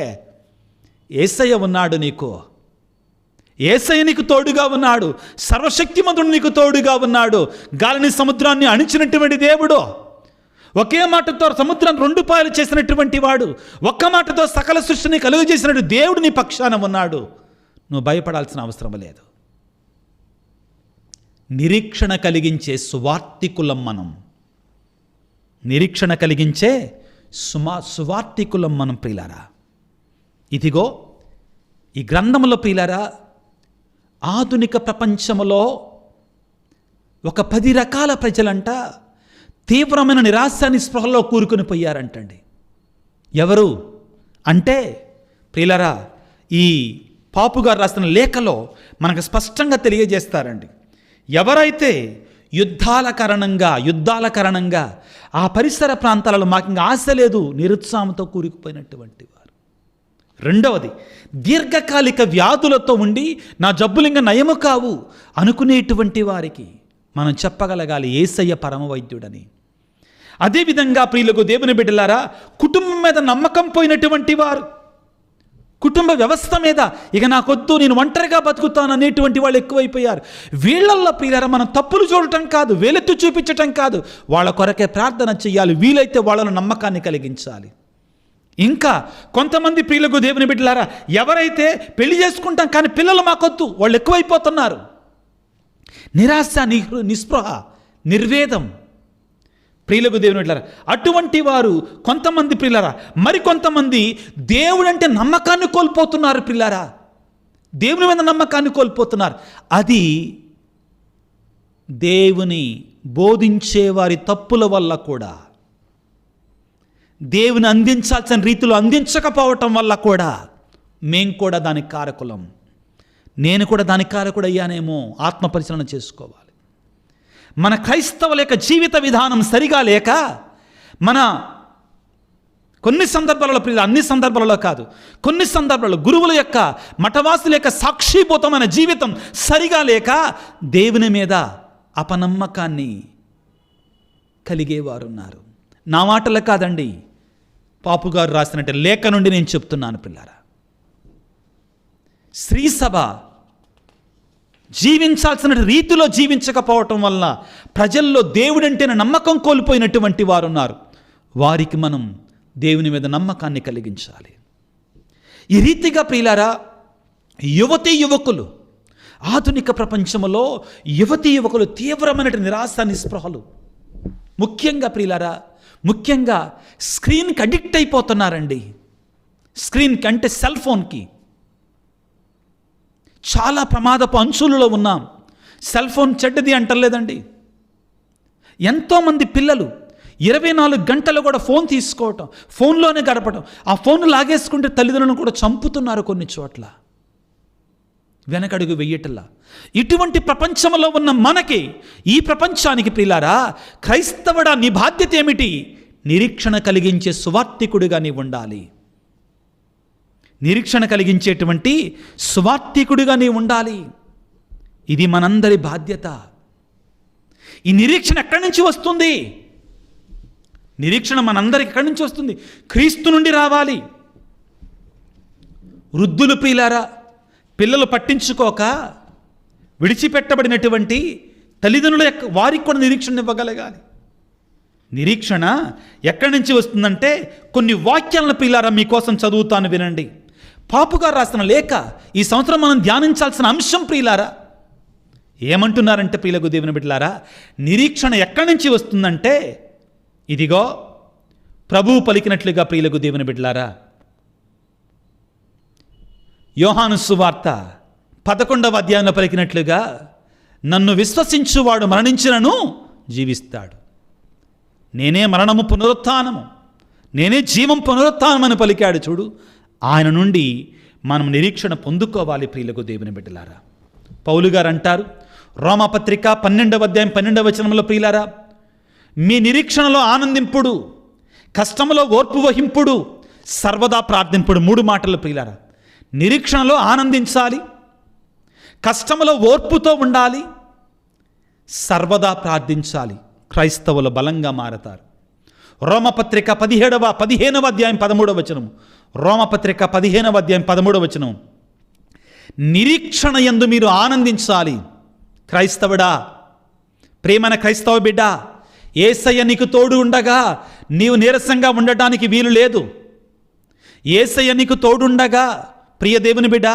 యేసయ్య ఉన్నాడు నీకు. యేసయ్య నీకు తోడుగా ఉన్నాడు. సర్వశక్తిమంతుడు నీకు తోడుగా ఉన్నాడు. గాలిని, సముద్రాన్ని అణిచినటువంటి దేవుడు, ఒకే మాటతో సముద్రాన్ని 2 పాయలు చేసినటువంటి వాడు, ఒక్క మాటతో సకల సృష్టిని కలుగజేసినట్టు దేవుడు నీ పక్షాన ఉన్నాడు. నువ్వు భయపడాల్సిన అవసరం లేదు. నిరీక్షణ కలిగించే సువార్థికులం మనం. నిరీక్షణ కలిగించే సువార్థికులం మనం ప్రియులారా. ఇదిగో ఈ గ్రంథంలో ప్రియులారా, ఆధునిక ప్రపంచంలో ఒక 10 రకాల ప్రజలంట తీవ్రమైన నిరాశ నిస్పృహలో కూరుకుని పోయారంటండి. ఎవరు అంటే ప్రియులారా, ఈ పాపుగారు రాసిన లేఖలో మనకు స్పష్టంగా తెలియజేస్తారండి. ఎవరైతే యుద్ధాల కారణంగా ఆ పరిసర ప్రాంతాలలో మాకు ఇంకా ఆశ లేదు, నిరుత్సాహంతో కూరుకుపోయినటువంటి వారు. రెండవది, దీర్ఘకాలిక వ్యాధులతో ఉండి నా జబ్బులు ఇంకా నయము కావు అనుకునేటువంటి వారికి మనం చెప్పగలగాలి యేసయ్య పరమ వైద్యుడని. అదేవిధంగా ప్రియులకు దేవుని బిడ్డలారా, కుటుంబం మీద నమ్మకం పోయినటువంటి వారు, కుటుంబ వ్యవస్థ మీద ఇక నాకొద్దు, నేను ఒంటరిగా బతుకుతాను అనేటువంటి వాళ్ళు ఎక్కువైపోయారు. వీళ్ళల్లో ప్రియులారా మనం తప్పులు చూడటం కాదు, వేలెత్తి చూపించటం కాదు, వాళ్ళ కొరకే ప్రార్థన చేయాలి. వీలైతే వాళ్ళను నమ్మకాన్ని కలిగించాలి. ఇంకా కొంతమంది ప్రియులకు దేవుని బిడ్డలారా, ఎవరైతే పెళ్లి చేసుకుంటాం కానీ పిల్లలు మాకొద్దు, వాళ్ళు ఎక్కువైపోతున్నారు. నిరాశ, నిస్పృహ, నిర్వేదం. ప్రియులకు దేవుని బిడ్డలారా, అటువంటి వారు కొంతమంది ప్రియులారా. మరికొంతమంది దేవుడంటే నమ్మకాన్ని కోల్పోతున్నారు ప్రియులారా, దేవుని మీద నమ్మకాన్ని కోల్పోతున్నారు. అది దేవుని బోధించే వారి తప్పుల వల్ల కూడా, దేవుని అందించాల్సిన రీతిలో అందించకపోవటం వల్ల కూడా మేము కూడా దానికి కారకులం. నేను కూడా దానికి కారకుడు అయ్యానేమో. ఆత్మపరిశీలన చేసుకోవాలి. మన క్రైస్తవుల యొక్క జీవిత విధానం సరిగా లేక, మన కొన్ని సందర్భాలలో, అన్ని సందర్భాలలో కాదు, కొన్ని సందర్భాలలో గురువుల యొక్క, మఠవాసుల యొక్క సాక్షిభూతమైన జీవితం సరిగా లేక దేవుని మీద అపనమ్మకాన్ని కలిగేవారున్నారు. నా మాటలు కాదండి, పాపు గారు రాసినట్టు లేఖ నుండి నేను చెప్తున్నాను పిల్లారా. స్త్రీ సభ జీవించాల్సిన రీతిలో జీవించకపోవటం వల్ల ప్రజల్లో దేవుడంటేనే నమ్మకం కోల్పోయినటువంటి వారు ఉన్నారు. వారికి మనం దేవుని మీద నమ్మకాన్ని కలిగించాలి. ఈ రీతిగా ప్రియులారా, యువతీ యువకులు, ఆధునిక ప్రపంచంలో యువతీ యువకులు తీవ్రమైన నిరాశ, నిస్పృహలు, ముఖ్యంగా ప్రియులారా, ముఖ్యంగా స్క్రీన్కి అడిక్ట్ అయిపోతున్నారండి. స్క్రీన్కి అంటే సెల్ ఫోన్కి. చాలా ప్రమాదపు అంచులలో ఉన్నాం. సెల్ ఫోన్ చెడ్డది అంటలేదండి. ఎంతోమంది పిల్లలు 24 గంటలు కూడా ఫోన్ తీసుకోవటం, ఫోన్లోనే గడపడం, ఆ ఫోన్ లాగేసుకుంటే తల్లిదండ్రులను కూడా చంపుతున్నారు కొన్ని చోట్ల, వెనకడుగు వెయ్యటల్లా. ఇటువంటి ప్రపంచంలో ఉన్న మనకి, ఈ ప్రపంచానికి ప్రియులారా, క్రైస్తవుడా నీ బాధ్యత ఏమిటి? నిరీక్షణ కలిగించే సువార్తికుడిగా నీవు ఉండాలి. నిరీక్షణ కలిగించేటువంటి సువార్తికుడిగా నీవు ఉండాలి. ఇది మనందరి బాధ్యత. ఈ నిరీక్షణ ఎక్కడి నుంచి వస్తుంది? నిరీక్షణ మనందరికి ఎక్కడి నుంచి వస్తుంది? క్రీస్తు నుండి రావాలి. వృద్ధులు ప్రియులారా, పిల్లలు పట్టించుకోక విడిచిపెట్టబడినటువంటి తల్లిదండ్రుల వారికి కూడా నిరీక్షణ ఇవ్వగలగాలి. నిరీక్షణ ఎక్కడి నుంచి వస్తుందంటే, కొన్ని వాక్యాలను ప్రియులారా మీకోసం చదువుతాను వినండి. పాపుగారు రాసిన లేఖ ఈ సంవత్సరం మనం ధ్యానించాల్సిన అంశం ప్రియులారా. ఏమంటున్నారంటే ప్రియులకు దేవుని బిడ్డలారా, నిరీక్షణ ఎక్కడి నుంచి వస్తుందంటే, ఇదిగో ప్రభువు పలికినట్లుగా ప్రియులకు దేవుని బిడ్డలారా, యోహాను సువార్త 11వ అధ్యాయంలో పలికినట్లుగా, నన్ను విశ్వసించువాడు మరణించినను జీవిస్తాడు. నేనే మరణము పునరుత్థానము, నేనే జీవం పునరుత్థానం అని పలికాడు చూడు. ఆయన నుండి మనం నిరీక్షణ పొందుకోవాలి ప్రియులకు దేవుని బిడ్డలారా. పౌలు గారు అంటారు, రోమాపత్రిక 12వ అధ్యాయం 12వ వచనంలో, ప్రియులారా, మీ నిరీక్షణలో ఆనందింపుడు, కష్టములో ఓర్పు వహింపుడు, సర్వదా ప్రార్థింపుడు. 3 మాటలు ప్రియులారా. నిరీక్షణలో ఆనందించాలి, కష్టములో ఓర్పుతో ఉండాలి, సర్వదా ప్రార్థించాలి. క్రైస్తవులు బలంగా మారతారు. రోమపత్రిక 15వ అధ్యాయం 13వ వచనం, రోమపత్రిక 15వ అధ్యాయం 13వ వచనం, నిరీక్షణ యందు మీరు ఆనందించాలి. క్రైస్తవుడా, ప్రేమైన క్రైస్తవ బిడ్డ, యేసయ్య నీకు తోడు ఉండగా నీవు నీరసంగా ఉండటానికి వీలు లేదు. యేసయ్య నీకు తోడుండగా ప్రియ దేవుని బిడ్డ,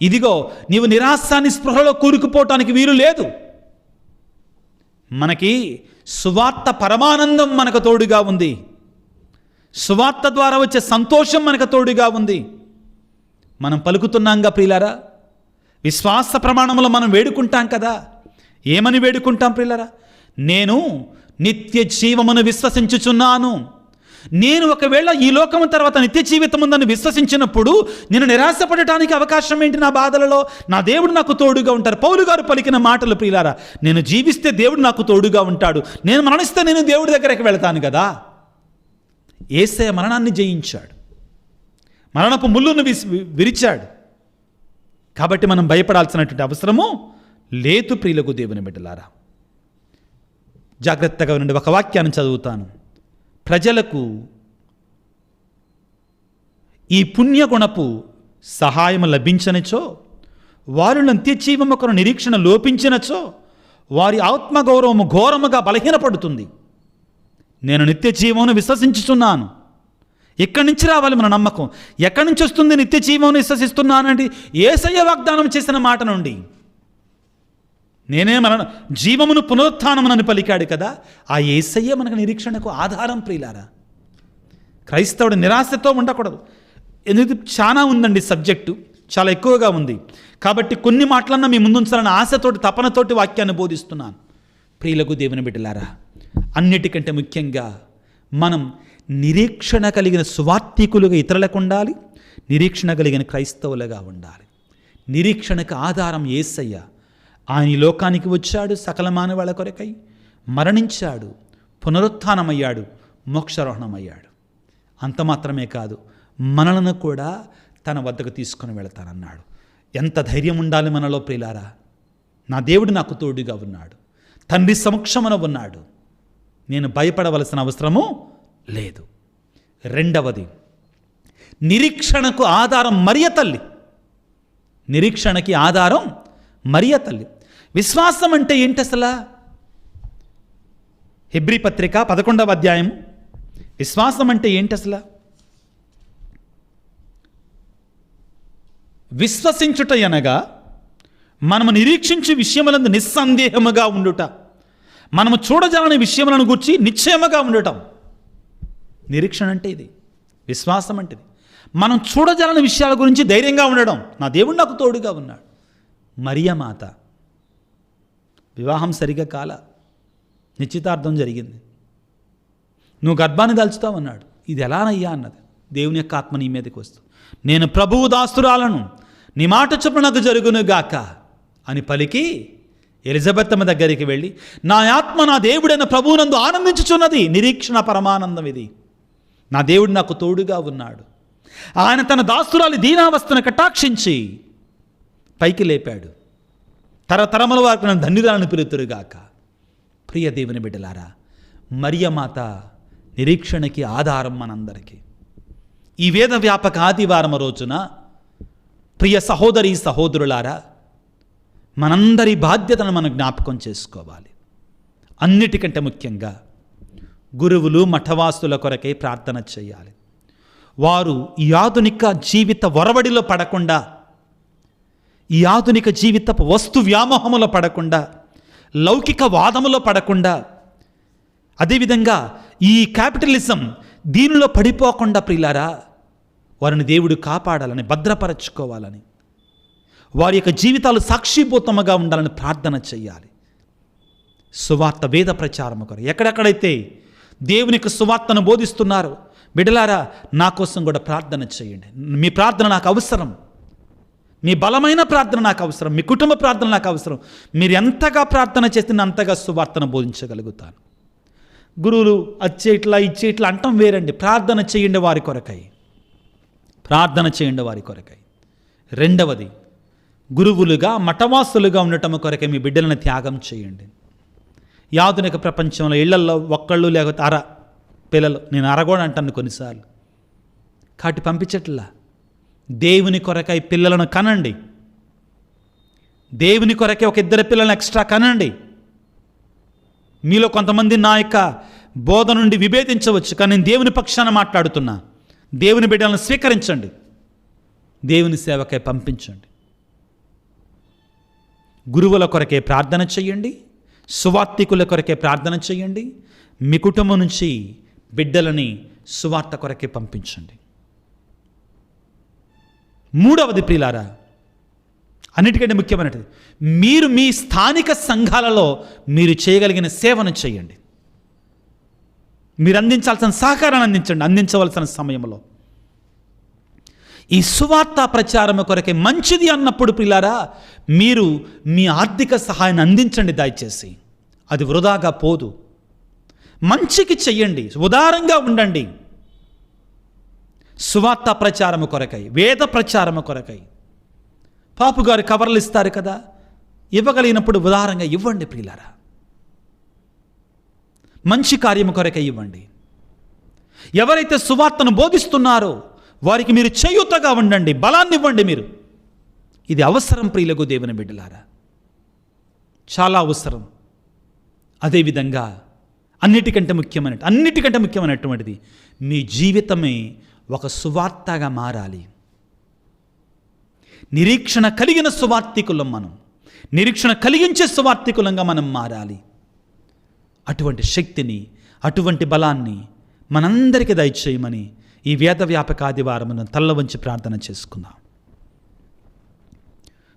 ఇదిగో నీవు నిరాశాన్ని స్పృహలో కూరుకుపోవటానికి వీలు లేదు. మనకి సువార్త పరమానందం మనకు తోడుగా ఉంది. సువార్త ద్వారా వచ్చే సంతోషం మనకు తోడుగా ఉంది. మనం పలుకుతున్నాంగా ప్రియులారా, విశ్వాస ప్రమాణంలో మనం వేడుకుంటాం కదా. ఏమని వేడుకుంటాం ప్రియులారా? నేను నిత్య జీవమును విశ్వసించుచున్నాను. నేను ఒకవేళ ఈ లోకము తర్వాత నిత్య జీవితం ఉందని విశ్వసించినప్పుడు నేను నిరాశపడటానికి అవకాశం ఏంటి? నా బాధలలో నా దేవుడు నాకు తోడుగా ఉంటారు. పౌలు గారు పలికిన మాటలు ప్రియులారా, నేను జీవిస్తే దేవుడు నాకు తోడుగా ఉంటాడు, నేను మరణిస్తే నేను దేవుడి దగ్గరికి వెళతాను కదా. యేసయ్య మరణాన్ని జయించాడు, మరణపు ముళ్ళును విరిచాడు. కాబట్టి మనం భయపడాల్సినటువంటి అవసరము లేదు ప్రియులకు దేవుని బిడ్డలారా. జాగ్రత్తగా ఉండండి. ఒక వాక్యాన్ని చదువుతాను. ప్రజలకు ఈ పుణ్యగుణపు సహాయం లభించనిచో, వారు నిత్యజీవము కొరకు నిరీక్షణ లోపించినచో, వారి ఆత్మగౌరవము ఘోరముగా బలహీనపడుతుంది. నేను నిత్యజీవమును విశ్వసించుచున్నాను. ఎక్కడి నుంచి రావాలి మన నమ్మకం? ఎక్కడి నుంచి వస్తుంది? నిత్య జీవం విశ్వసిస్తున్నానండి యేసయ్య వాగ్దానం చేసిన మాట నుండి. నేనే జీవమును పునరుత్థానమునని పలికాడు కదా, ఆ యేసయ్య మనకు నిరీక్షణకు ఆధారం ప్రియులారా. క్రైస్తవుడు నిరాశతో ఉండకూడదు. ఎందుకు చాలా ఉందండి, సబ్జెక్టు చాలా ఎక్కువగా ఉంది. కాబట్టి కొన్ని మాటలన్నా మీ ముందుంచాలని ఆశతోటి తపనతోటి వాక్యాన్ని బోధిస్తున్నాను. ప్రియులకు దేవుని బిడ్డలారా, అన్నిటికంటే ముఖ్యంగా మనం నిరీక్షణ కలిగిన సువార్థికులుగా ఇతరులకు ఉండాలి, నిరీక్షణ కలిగిన క్రైస్తవులుగా ఉండాలి. నిరీక్షణకు ఆధారం యేసయ్య. ఆయన ఈ లోకానికి వచ్చాడు, సకల మానవాళి కొరకై మరణించాడు, పునరుత్థానమయ్యాడు, మోక్షారోహణమయ్యాడు. అంత మాత్రమే కాదు, మనలను కూడా తన వద్దకు తీసుకొని వెళతానన్నాడు. ఎంత ధైర్యం ఉండాలి మనలో ప్రియులారా. నా దేవుడు నాకు తోడుగా ఉన్నాడు, తండ్రి సమక్షమున ఉన్నాడు, నేను భయపడవలసిన అవసరము లేదు. రెండవది, నిరీక్షణకు ఆధారం మరియ తల్లి. నిరీక్షణకి ఆధారం మరియ తల్లి. విశ్వాసం అంటే ఏంటి అసలు? హెబ్రీ పత్రిక 11వ అధ్యాయం. విశ్వాసం అంటే ఏంటి అసలు? విశ్వసించుట అనగా మనము నిరీక్షించే విషయములందు నిస్సందేహముగా ఉండుట, మనము చూడజాలని విషయములను గురించి నిశ్చయముగా ఉండటం. నిరీక్షణ అంటే ఇది. విశ్వాసం అంటే ఇది. మనం చూడజాలని విషయాల గురించి ధైర్యంగా ఉండడం. నా దేవుడు నాకు తోడుగా ఉన్నాడు. మరియ మాత వివాహం సరిగా కాల, నిశ్చితార్థం జరిగింది, నువ్వు గర్భాన్ని దాల్చుతావన్నాడు. ఇది ఎలానయ్యా అన్నది. దేవుని యొక్క ఆత్మ నీ మీదకి వస్తూ, నేను ప్రభువు దాస్తురాలను, నీ మాట చొప్పున నాకు జరుగునుగాక అని పలికి ఎలిజబెత్తమ్మ దగ్గరికి వెళ్ళి, నా ఆత్మ నా దేవుడైన ప్రభువునందు ఆనందించుచున్నది. నిరీక్షణ పరమానందం ఇది. నా దేవుడు నాకు తోడుగా ఉన్నాడు. ఆయన తన దాస్తురాలి దీనావస్థను కటాక్షించి పైకి లేపాడు. తరతరముల వారికి నన్ను ధన్యురాలను పిలుతురుగాక. ప్రియ దేవుని బిడ్డలారా, మరియ మాత నిరీక్షణకి ఆధారం మనందరికీ. ఈ వేద వ్యాపక ఆదివారం రోజున ప్రియ సహోదరి సహోదరులారా, మనందరి బాధ్యతను మనం జ్ఞాపకం చేసుకోవాలి. అన్నిటికంటే ముఖ్యంగా గురువులు మఠవాసుల కొరకై ప్రార్థన చేయాలి. వారు ఈ ఆధునిక జీవిత ఒరవడిలో పడకుండా, ఈ ఆధునిక జీవితపు వస్తు వ్యామోహములో పడకుండా, లౌకిక వాదములో పడకుండా, అదేవిధంగా ఈ క్యాపిటలిజం దీనిలో పడిపోకుండా ప్రియులారా, వారిని దేవుడు కాపాడాలని, భద్రపరచుకోవాలని, వారి యొక్క జీవితాలు సాక్షిభూతముగా ఉండాలని ప్రార్థన చేయాలి. సువార్త వేద ప్రచారము కొరకు ఎక్కడెక్కడైతే దేవుని యొక్క సువార్తను బోధిస్తున్నారు, బిడ్డలారా నా కోసం కూడా ప్రార్థన చేయండి. మీ ప్రార్థన నాకు అవసరం. మీ బలమైన ప్రార్థన నాకు అవసరం. మీ కుటుంబ ప్రార్థన నాకు అవసరం. మీరు ఎంతగా ప్రార్థన చేస్తే అంతగా సువార్తను బోధించగలుగుతాను. గురువులు అచ్చేట్లా ఇచ్చేట్లా అంటాం వేరండి. ప్రార్థన చేయండి వారి కొరకై, ప్రార్థన చేయండి వారి కొరకై. రెండవది, గురువులుగా మఠవాసులుగా ఉండటం కొరకై మీ బిడ్డలను త్యాగం చేయండి. ఈ ఆధునిక ప్రపంచంలో ఇళ్లల్లో ఒక్కళ్ళు లేకపోతే పిల్లలు, నేను అరగోడు అంటాను కొన్నిసార్లు, కాటి పంపించట్లా. దేవుని కొరకై పిల్లలను కనండి. దేవుని కొరకై ఒక ఇద్దరు పిల్లలను ఎక్స్ట్రా కనండి. మీలో కొంతమంది నా యొక్క బోధ నుండి విభేదించవచ్చు, కానీ నేను దేవుని పక్షాన మాట్లాడుతున్నా. దేవుని బిడ్డలను స్వీకరించండి, దేవుని సేవకై పంపించండి. గురువుల కొరకే ప్రార్థన చేయండి, సువార్తికుల కొరకే ప్రార్థన చేయండి. మీ కుటుంబం నుంచి బిడ్డలని సువార్త కొరకే పంపించండి. మూడవది ప్రియులారా, అన్నిటికంటే ముఖ్యమైనది, మీరు మీ స్థానిక సంఘాలలో మీరు చేయగలిగిన సేవను చేయండి. మీరు అందించాల్సిన సహకారాన్ని అందించవలసిన సమయంలో ఈ సువార్త ప్రచారము కొరకే మంచిది అన్నప్పుడు ప్రియులారా, మీరు మీ ఆర్థిక సహాయాన్ని అందించండి. దయచేసి అది వృధాగా పోదు. మంచికి చెయ్యండి, ఉదారంగా ఉండండి. సువార్త ప్రచారము కొరకై, వేద ప్రచారము కొరకై పాపు గారు కవర్లు ఇస్తారు కదా, ఇవ్వగలిగినప్పుడు ఉదారంగా ఇవ్వండి ప్రియులారా. మంచి కార్యము కొరకై ఇవ్వండి. ఎవరైతే సువార్తను బోధిస్తున్నారో వారికి మీరు చేయూతగా ఉండండి, బలాన్ని ఇవ్వండి. మీరు ఇది అవసరం ప్రియులకు దేవుని బిడ్డలారా, చాలా అవసరం. అదేవిధంగా అన్నిటికంటే ముఖ్యమైనటువంటిది మీ జీవితమే ఒక సువార్తగా మారాలి. నిరీక్షణ కలిగిన సువార్తికులం మనం. నిరీక్షణ కలిగించే సువార్తికులంగా మనం మారాలి. అటువంటి శక్తిని, అటువంటి బలాన్ని మనందరికీ దయచేయమని ఈ వేద వ్యాపక ఆదివారమున తల్ల వంచి ప్రార్థన చేసుకుందాం.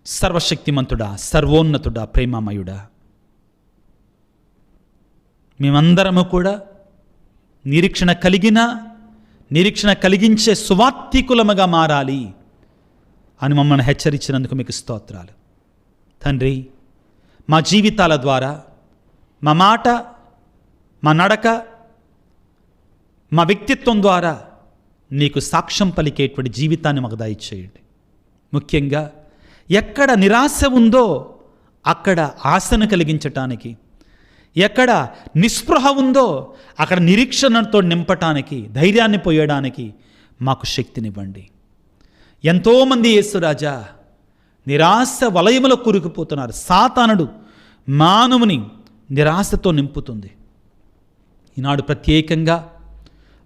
సర్వశక్తిమంతుడా, సర్వోన్నతుడా, ప్రేమమయుడా, మేమందరము కూడా నిరీక్షణ కలిగించే సువార్తికులముగా మారాలి అని మమ్మల్ని హెచ్చరించినందుకు మీకు స్తోత్రాలు తండ్రి. మా జీవితాల ద్వారా, మా మాట, మా నడక, మా వ్యక్తిత్వం ద్వారా నీకు సాక్ష్యం పలికేటువంటి జీవితాన్ని మాకు దయచేయండి. ముఖ్యంగా ఎక్కడ నిరాశ ఉందో అక్కడ ఆశను కలిగించటానికి, ఎక్కడ నిస్పృహ ఉందో అక్కడ నిరీక్షణతో నింపటానికి, ధైర్యాన్ని పోయడానికి మాకు శక్తినివ్వండి. ఎంతోమంది యేసురాజా నిరాశ వలయములో కూరుకుపోతున్నారు. సాతానుడు మానవుని నిరాశతో నింపుతుంది. ఈనాడు ప్రత్యేకంగా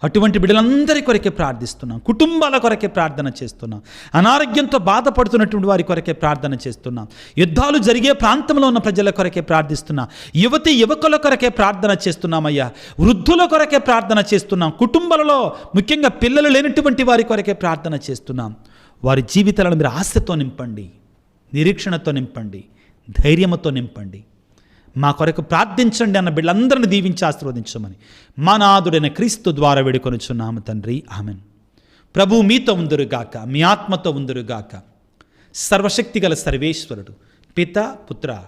అటువంటి బిడ్డలందరి కొరకే ప్రార్థిస్తున్నాం. కుటుంబాల కొరకే ప్రార్థన చేస్తున్నాం. అనారోగ్యంతో బాధపడుతున్నటువంటి వారి కొరకే ప్రార్థన చేస్తున్నాం. యుద్ధాలు జరిగే ప్రాంతంలో ఉన్న ప్రజల కొరకే ప్రార్థిస్తున్నాం. యువకుల కొరకే ప్రార్థన చేస్తున్నామయ్యా. వృద్ధుల కొరకే ప్రార్థన చేస్తున్నాం. కుటుంబాలలో ముఖ్యంగా పిల్లలు లేనటువంటి వారి కొరకే ప్రార్థన చేస్తున్నాం. వారి జీవితాలను మీరు ఆశతో నింపండి, నిరీక్షణతో నింపండి, ధైర్యంతో నింపండి. మా కొరకు ప్రార్థించండి అన్న బిడ్డలందరిని దీవించి ఆశీర్వదించమని మా నాథుడైన క్రీస్తు ద్వారా వేడుకొనుచున్నాము తండ్రి. ఆమెన్. ప్రభువు మీతో ఉందురుగాక, మీ ఆత్మతో ఉందురుగాక. సర్వశక్తిగల సర్వేశ్వరుడు పిత, పుత్ర,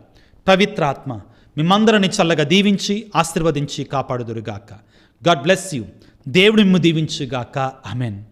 పవిత్రాత్మ మిమ్మందరిని చల్లగా దీవించి ఆశీర్వదించి కాపాడుదురుగాక. God bless you. దేవుడు మిమ్ము దీవించుగాక. ఆమెన్.